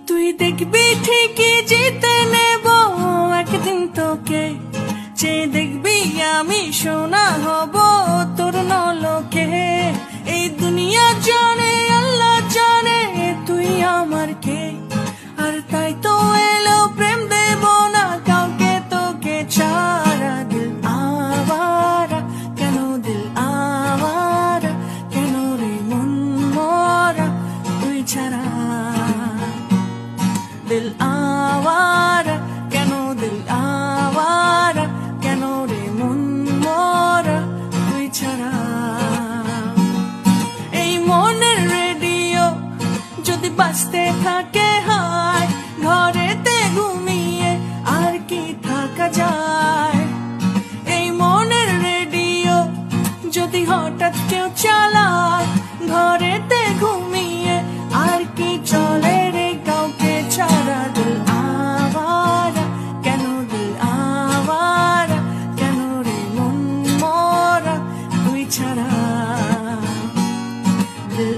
তুই দেখবি ঠিকই জিতে নেব একদিন তোকে, চেয়ে দেখবি আমি সোনা হব তোর নলকে। এই দুনিয়া জানে আল্লাহ জানে তুই আমার কে, আর তাই তো এলো প্রেম দেব না কাউকে তোকে ছাড়া। দিল আওয়ারা কেন, দিল আওয়ারা কেন রে মন মরা তুই ছাড়া। দিল আওয়ারা কেন, দিল আওয়ারা কেন রে মন মরা তুই ছাড়া। এই মনের রেডিও যদি বাজতে থাকে হায়, ঘরেতে ঘুমিয়ে আর কি থাকা যায়। এই মনের রেডিও যদি হঠাৎ কেউ চালায়, ঘরেতে ঘুমিয়ে আর কি চলে রে কাউকে ছাড়া। দিল আওয়ারা কেন, দিল আওয়ারা কেন রে মন মরা তুই ছাড়া। দিল